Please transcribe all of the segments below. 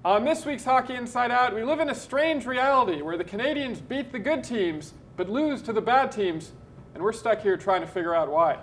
On this week's Hockey Inside Out, we live in a strange reality where the Canadiens beat the good teams, but lose to the bad teams, and we're stuck here trying to figure out why.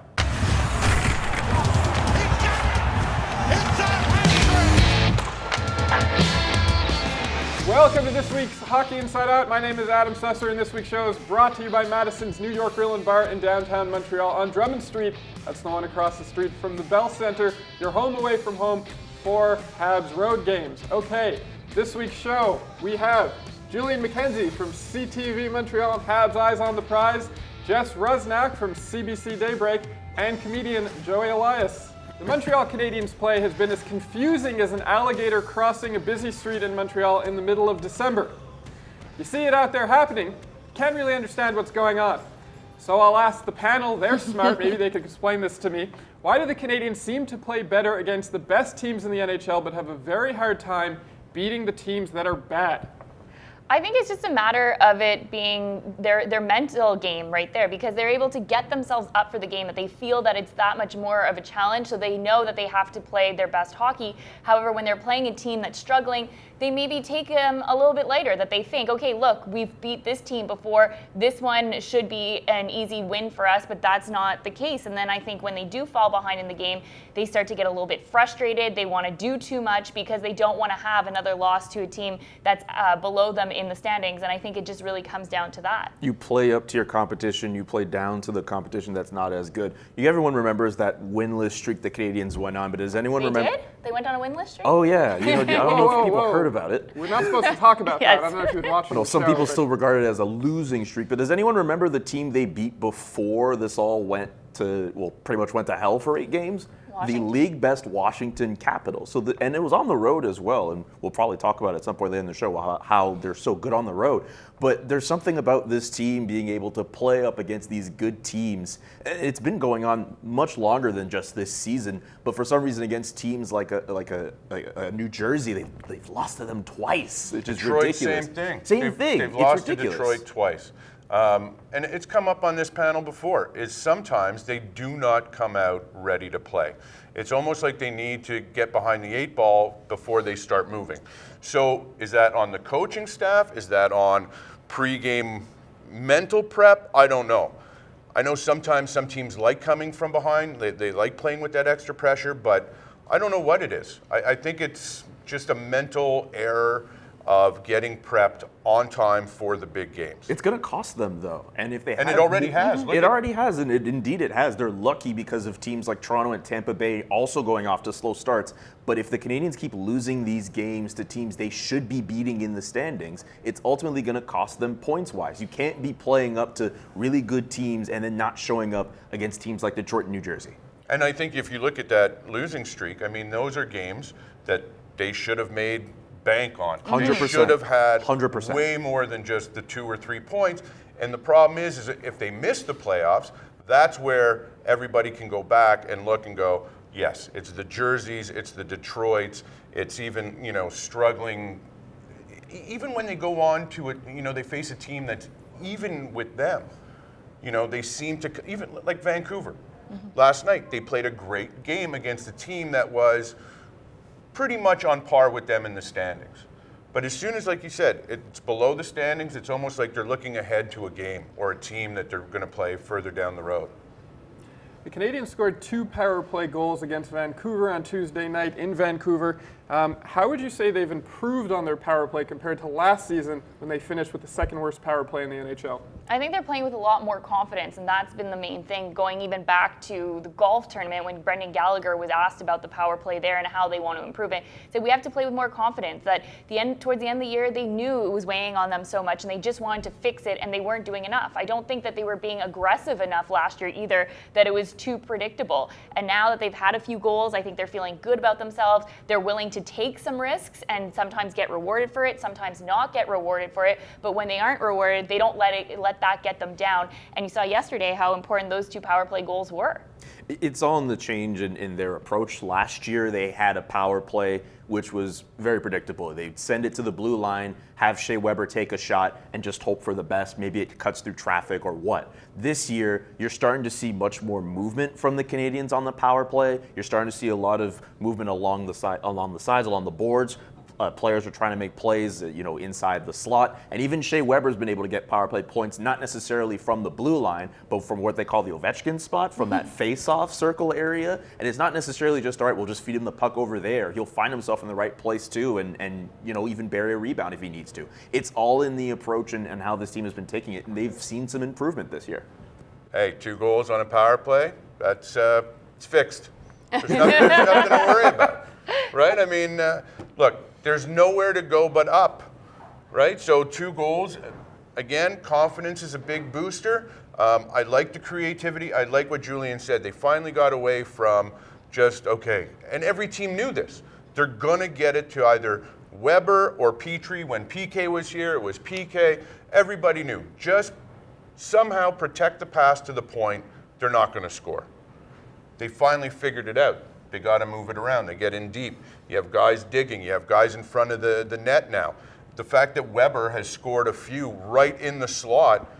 Welcome to this week's Hockey Inside Out. My name is Adam Susser, and this week's show is brought to you by Madison's New York Grill and Bar in downtown Montreal on Drummond Street. That's the one across the street from the Bell Center, your home away from home for Habs road games. Okay, this week's show, we have Julian McKenzie from CTV Montreal and Habs Eyes on the Prize, Jess Rusnak from CBC Daybreak, and comedian Joey Elias. The Montreal Canadiens play has been as confusing as an alligator crossing a busy street in Montreal in the middle of December. You see it out there happening, can't really understand what's going on. So I'll ask the panel, they're smart, maybe they could explain this to me. Why do the Canadiens seem to play better against the best teams in the NHL but have a very hard time beating the teams that are bad? I think it's just a matter of it being their mental game right there, because they're able to get themselves up for the game, that they feel that it's that much more of a challenge, so they know that they have to play their best hockey. However, when they're playing a team that's struggling, they maybe take them a little bit lighter, that they think, okay, look, we've beat this team before, this one should be an easy win for us, but that's not the case. And then I think when they do fall behind in the game, they start to get a little bit frustrated. They want to do too much because they don't want to have another loss to a team that's below them in the standings, and I think it just really comes down to that. You play up to your competition, you play down to the competition that's not as good. Everyone remembers that winless streak the Canadiens went on, but does anyone remember? They did? They went on a winless streak? Oh yeah, I don't know if people heard about it. We're not supposed to talk about Yes. that. I don't know if you would watch No, some people still regard it as a losing streak, but does anyone remember the team they beat before this all went to, pretty much went to hell for 8 games? Washington? The league best Washington Capitals. And it was on the road as well, and we'll probably talk about it at some point in the show, how they're so good on the road. But there's something about this team being able to play up against these good teams. It's been going on much longer than just this season, but for some reason against teams like a New Jersey, they've lost to them twice, which is Detroit, ridiculous. same thing. Same thing. They've It's lost ridiculous. to Detroit twice. And it's come up on this panel before, is sometimes they do not come out ready to play. It's almost like they need to get behind the 8 ball before they start moving. So is that on the coaching staff? Is that on pregame mental prep? I don't know. I know sometimes some teams like coming from behind. They like playing with that extra pressure, but I don't know what it is. I think it's just a mental error of getting prepped on time for the big games. It's going to cost them, though. And if they And it already has. It already has, and indeed it has. They're lucky because of teams like Toronto and Tampa Bay also going off to slow starts. But if the Canadiens keep losing these games to teams they should be beating in the standings, it's ultimately going to cost them points-wise. You can't be playing up to really good teams and then not showing up against teams like Detroit and New Jersey. And I think if you look at that losing streak, I mean, those are games that they should have made bank on. 100%. They should have had 100%. way more than just the 2 or 3 points. And the problem is if they miss the playoffs, that's where everybody can go back and look and go, yes, it's the Jerseys, it's the Detroits, it's even, struggling. Even when they go on to it, they face a team that's even with them. They seem to, even like Vancouver. Last night, they played a great game against a team that was pretty much on par with them in the standings. But as soon as, like you said, it's below the standings, it's almost like they're looking ahead to a game or a team that they're going to play further down the road. The Canadiens scored 2 power play goals against Vancouver on Tuesday night in Vancouver. How would you say they've improved on their power play compared to last season when they finished with the second worst power play in the NHL? I think they're playing with a lot more confidence, and that's been the main thing, going even back to the golf tournament when Brendan Gallagher was asked about the power play there and how they want to improve it. So we have to play with more confidence. That towards the end of the year, they knew it was weighing on them so much, and they just wanted to fix it, and they weren't doing enough. I don't think that they were being aggressive enough last year either, that it was too predictable. And now that they've had a few goals, I think they're feeling good about themselves. They're willing to take some risks and sometimes get rewarded for it, sometimes not get rewarded for it. But when they aren't rewarded, they don't let that get them down. And you saw yesterday how important those 2 power play goals were. It's all in the change in their approach. Last year, they had a power play which was very predictable. They'd send it to the blue line, have Shea Weber take a shot, and just hope for the best. Maybe it cuts through traffic or what. This year, you're starting to see much more movement from the Canadiens on the power play. You're starting to see a lot of movement along the sides, along the boards. players are trying to make plays, inside the slot. And even Shea Weber's been able to get power play points, not necessarily from the blue line, but from what they call the Ovechkin spot, from that face-off circle area. And it's not necessarily just, all right, we'll just feed him the puck over there. He'll find himself in the right place too, and even bury a rebound if he needs to. It's all in the approach and how this team has been taking it, and they've seen some improvement this year. Hey, 2 goals on a power play, that's it's fixed. There's nothing to worry about, right? I mean, look, there's nowhere to go but up, right? So 2 goals, again, confidence is a big booster. I like the creativity. I like what Julian said. They finally got away from just, okay, and every team knew this. They're going to get it to either Weber or Petrie. When PK was here, it was PK. Everybody knew. Just somehow protect the pass to the point they're not going to score. They finally figured it out. They got to move it around. They get in deep. You have guys digging. You have guys in front of the net now. The fact that Weber has scored a few right in the slot,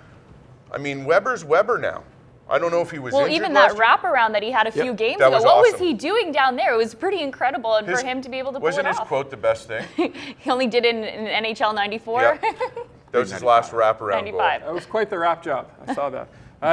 I mean, Weber's Weber now. I don't know if he was injured. Well, even that wraparound that he had a few games ago, what awesome. was he doing down there? It was pretty incredible, and for him to be able to pull it off. Wasn't his quote the best thing? He only did it in NHL 94? Yep. That was his last wraparound 95. goal. That was quite the wrap job. I saw that.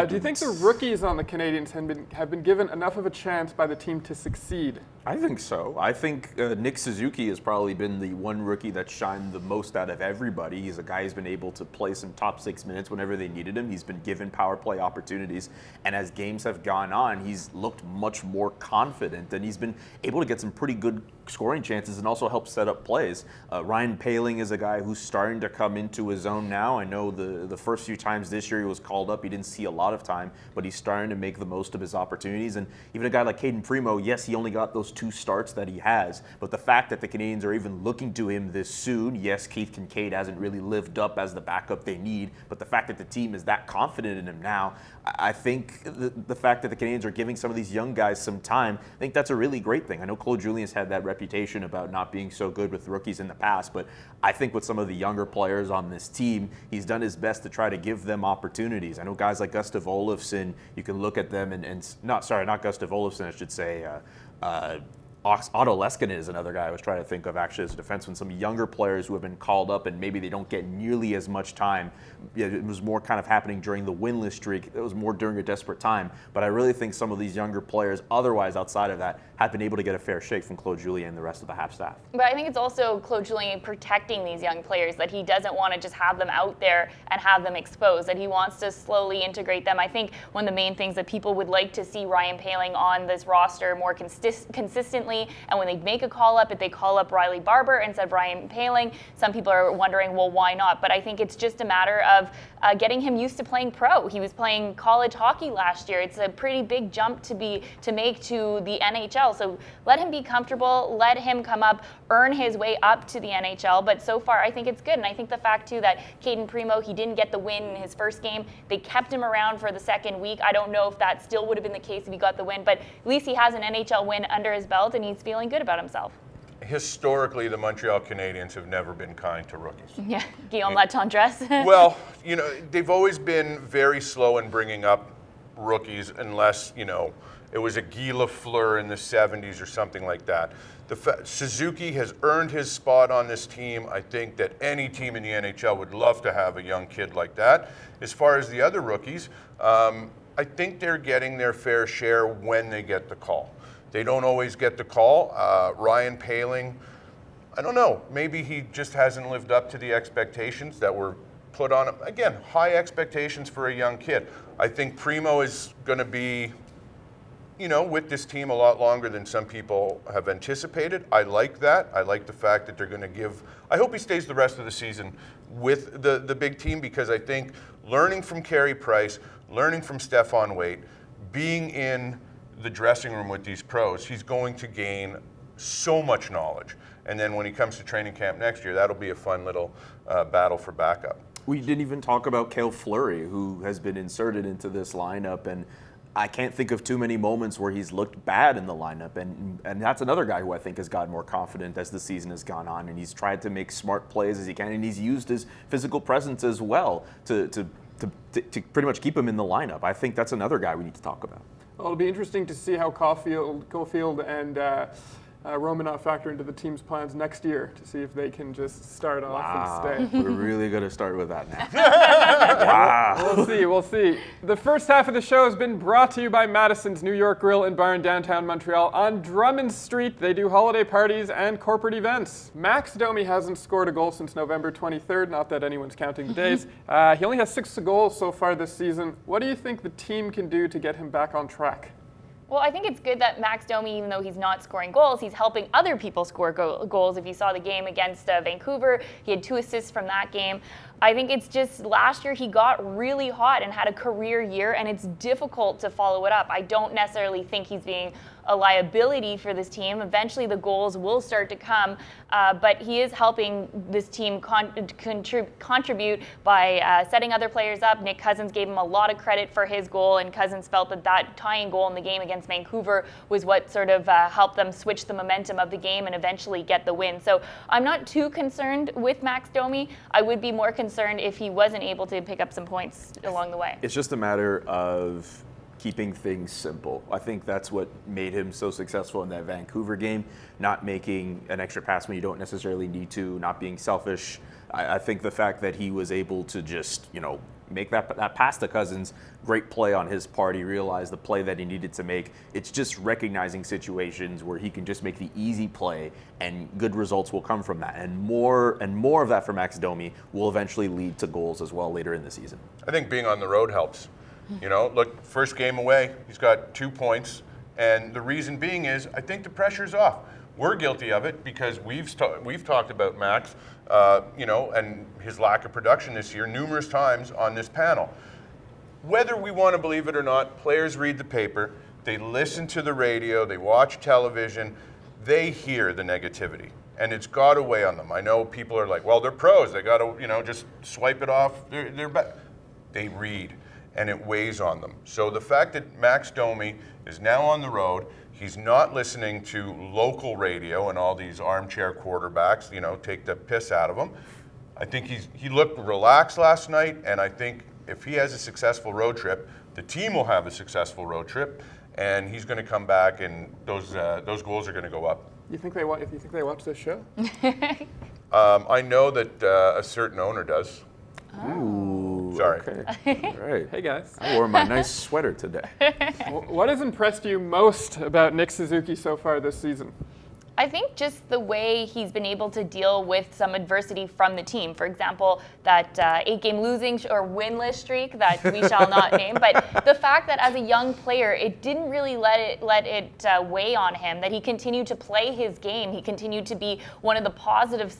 Do you think the rookies on the Canadiens have been given enough of a chance by the team to succeed? I think so. I think Nick Suzuki has probably been the one rookie that shined the most out of everybody. He's a guy who's been able to play some top 6 minutes whenever they needed him. He's been given power play opportunities. And as games have gone on, he's looked much more confident. And he's been able to get some pretty good scoring chances and also help set up plays. Ryan Poehling is a guy who's starting to come into his own now. I know the first few times this year he was called up, he didn't see a lot of time, but he's starting to make the most of his opportunities. And even a guy like Caden Primo, yes, he only got those 2 starts that he has, but the fact that the Canadiens are even looking to him this soon, yes, Keith Kincaid hasn't really lived up as the backup they need, but the fact that the team is that confident in him now, I think the fact that the Canadiens are giving some of these young guys some time, I think that's a really great thing. I know Claude Julien's had that reputation about not being so good with rookies in the past, but I think with some of the younger players on this team, he's done his best to try to give them opportunities. I know guys like Gustav Olofsson, you can look at them not Gustav Olofsson, I should say, Otto Leskinen is another guy I was trying to think of actually as a defenseman. Some younger players who have been called up and maybe they don't get nearly as much time. It was more kind of happening during the winless streak. It was more during a desperate time. But I really think some of these younger players, otherwise outside of that, have been able to get a fair shake from Claude Julien and the rest of the Habs staff. But I think it's also Claude Julien protecting these young players, that he doesn't want to just have them out there and have them exposed, that he wants to slowly integrate them. I think one of the main things that people would like to see Ryan Poehling on this roster more consistently, and when they make a call up, if they call up Riley Barber instead of Ryan Poehling, some people are wondering, well, why not? But I think it's just a matter of getting him used to playing pro. He was playing college hockey last year. It's a pretty big jump to make to the NHL. So let him be comfortable, let him come up, earn his way up to the NHL. But so far, I think it's good. And I think the fact, too, that Caden Primo, he didn't get the win in his first game. They kept him around for the second week. I don't know if that still would have been the case if he got the win, but at least he has an NHL win under his belt and he's feeling good about himself. Historically, the Montreal Canadiens have never been kind to rookies. Yeah, Guillaume Latendresse. Well, they've always been very slow in bringing up rookies unless, it was a Guy Lafleur in the 70s or something like that. Suzuki has earned his spot on this team. I think that any team in the NHL would love to have a young kid like that. As far as the other rookies, I think they're getting their fair share when they get the call. They don't always get the call. Ryan Poehling, I don't know. Maybe he just hasn't lived up to the expectations that were put on him. Again, high expectations for a young kid. I think Primo is going to be, with this team a lot longer than some people have anticipated. I like that. I like the fact that they're going to give. I hope he stays the rest of the season with the big team, because I think learning from Carey Price, learning from Stefan Waite, being in the dressing room with these pros, he's going to gain so much knowledge. And then when he comes to training camp next year, that'll be a fun little battle for backup. We didn't even talk about Cale Fleury, who has been inserted into this lineup, and I can't think of too many moments where he's looked bad in the lineup, and that's another guy who I think has gotten more confident as the season has gone on, and he's tried to make smart plays as he can, and he's used his physical presence as well to pretty much keep him in the lineup. I think that's another guy we need to talk about. Well, it'll be interesting to see how Caulfield and Romanov factor into the team's plans next year to see if they can just start off and stay? We're really going to start with that now. Wow. We'll see. The first half of the show has been brought to you by Madison's New York Grill and Bar in downtown Montreal. On Drummond Street, they do holiday parties and corporate events. Max Domi hasn't scored a goal since November 23rd, not that anyone's counting the days. He only has 6 goals so far this season. What do you think the team can do to get him back on track? Well, I think it's good that Max Domi, even though he's not scoring goals, he's helping other people score goals. If you saw the game against Vancouver, he had 2 assists from that game. I think it's just last year he got really hot and had a career year, and it's difficult to follow it up. I don't necessarily think he's being a liability for this team. Eventually the goals will start to come, but he is helping this team contribute by setting other players up. Nick Cousins gave him a lot of credit for his goal, and Cousins felt that tying goal in the game against Vancouver was what sort of helped them switch the momentum of the game and eventually get the win. So I'm not too concerned with Max Domi. I would be more concerned if he wasn't able to pick up some points along the way. It's just a matter of keeping things simple. I think that's what made him so successful in that Vancouver game, not making an extra pass when you don't necessarily need to, not being selfish. I think the fact that he was able to just, make that pass to Cousins, great play on his part. He realized the play that he needed to make. It's just recognizing situations where he can just make the easy play and good results will come from that. And more of that for Max Domi will eventually lead to goals as well later in the season. I think being on the road helps. Look, first game away, he's got 2 points. And the reason being is I think the pressure's off. We're guilty of it because we've talked about Max, and his lack of production this year numerous times on this panel. Whether we want to believe it or not, players read the paper, they listen to the radio, they watch television, they hear the negativity, and it's got to weigh on them. I know people are like, well, they're pros, they got to, just swipe it off. They read, and it weighs on them. So the fact that Max Domi is now on the road, he's not listening to local radio and all these armchair quarterbacks, take the piss out of him. I think he looked relaxed last night, and I think if he has a successful road trip, the team will have a successful road trip, and he's going to come back, and those goals are going to go up. You think they watch this show? I know that a certain owner does. Ooh, Sorry. Okay. All right. Hey guys. I wore my nice sweater today. What has impressed you most about Nick Suzuki so far this season? I think just the way he's been able to deal with some adversity from the team. For example, that 8-game losing or winless streak that we shall not name. But the fact that as a young player, it didn't really let it weigh on him, that he continued to play his game. He continued to be one of the positive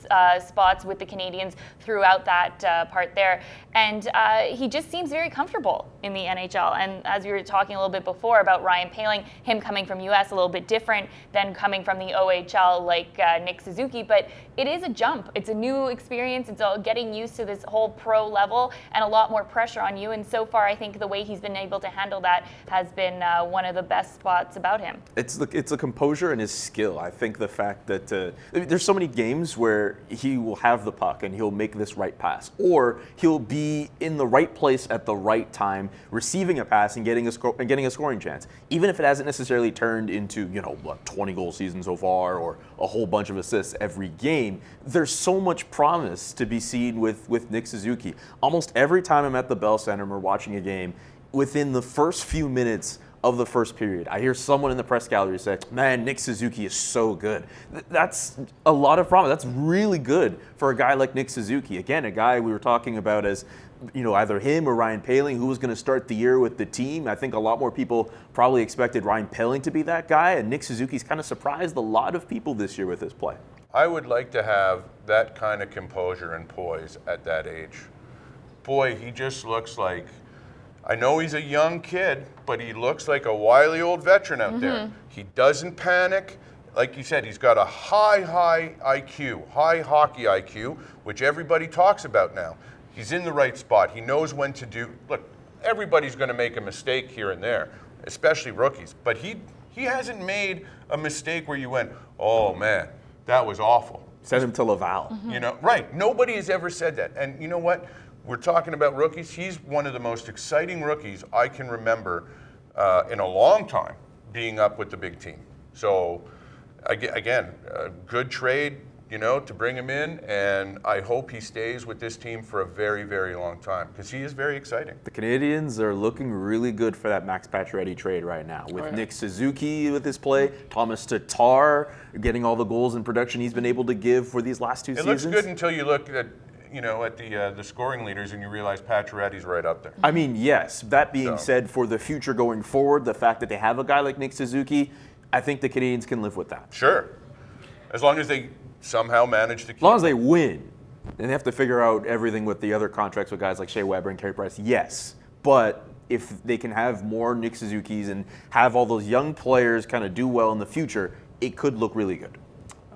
spots with the Canadiens throughout that part there. And he just seems very comfortable in the NHL. And as we were talking a little bit before about Ryan Poehling, him coming from US a little bit different than coming from the OHL like Nick Suzuki, but it is a jump. It's a new experience. It's all getting used to this whole pro level and a lot more pressure on you. And so far, I think the way he's been able to handle that has been one of the best spots about him. It's the composure and his skill. I think the fact that there's so many games where he will have the puck and he'll make this right pass, or he'll be in the right place at the right time, receiving a pass and getting a scoring chance, even if it hasn't necessarily turned into 20 goal season so far or a whole bunch of assists every game. There's so much promise to be seen with Nick Suzuki. Almost every time I'm at the Bell Center and we're watching a game, within the first few minutes of the first period, I hear someone in the press gallery say, man, Nick Suzuki is so good. That's a lot of promise. That's really good for a guy like Nick Suzuki. Again, a guy we were talking about as either him or Ryan Poehling, who was going to start the year with the team. I think a lot more people probably expected Ryan Poehling to be that guy, and Nick Suzuki's kind of surprised a lot of people this year with his play. I would like to have that kind of composure and poise at that age. Boy, he just looks like, I know he's a young kid, but he looks like a wily old veteran out there. He doesn't panic. Like you said, he's got a high IQ, high hockey IQ, which everybody talks about now. He's in the right spot. He knows when to do. Look, everybody's going to make a mistake here and there, especially rookies. But he hasn't made a mistake where you went, oh man, that was awful. Send him to Laval. Right. Nobody has ever said that. And you know what? We're talking about rookies. He's one of the most exciting rookies I can remember in a long time being up with the big team. So again, a good trade, to bring him in, and I hope he stays with this team for a very, very long time because he is very exciting. The Canadiens are looking really good for that Max Pacioretty trade right now with Nick Suzuki with his play, Thomas Tatar getting all the goals and production he's been able to give for these last two seasons. It looks good until you look at the scoring leaders and you realize Pacioretty's right up there. I mean, yes. That being said, for the future going forward, the fact that they have a guy like Nick Suzuki, I think the Canadiens can live with that. Sure, as long as they somehow manage to keep. As long as they win, and they have to figure out everything with the other contracts with guys like Shea Weber and Carey Price. Yes, but if they can have more Nick Suzukis and have all those young players kind of do well in the future, it could look really good.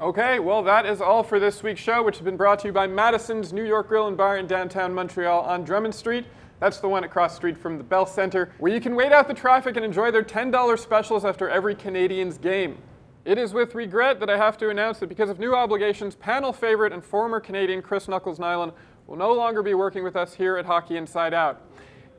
Okay, well, that is all for this week's show, which has been brought to you by Madison's New York Grill and Bar in downtown Montreal on Drummond Street. That's the one across the street from the Bell Center, where you can wait out the traffic and enjoy their $10 specials after every Canadiens game. It is with regret that I have to announce that because of new obligations, panel favorite and former Canadian Chris Knuckles-Nyland will no longer be working with us here at Hockey Inside Out.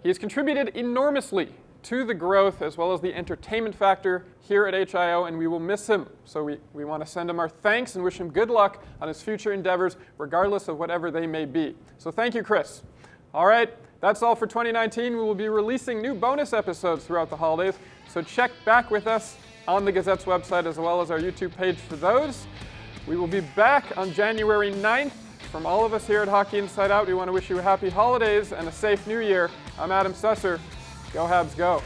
He has contributed enormously to the growth as well as the entertainment factor here at HIO, and we will miss him. So we want to send him our thanks and wish him good luck on his future endeavors, regardless of whatever they may be. So thank you, Chris. All right, that's all for 2019. We will be releasing new bonus episodes throughout the holidays, so check back with us on the Gazette's website as well as our YouTube page for those. We will be back on January 9th. From all of us here at Hockey Inside Out, we want to wish you a happy holidays and a safe new year. I'm Adam Susser. Go Habs, go.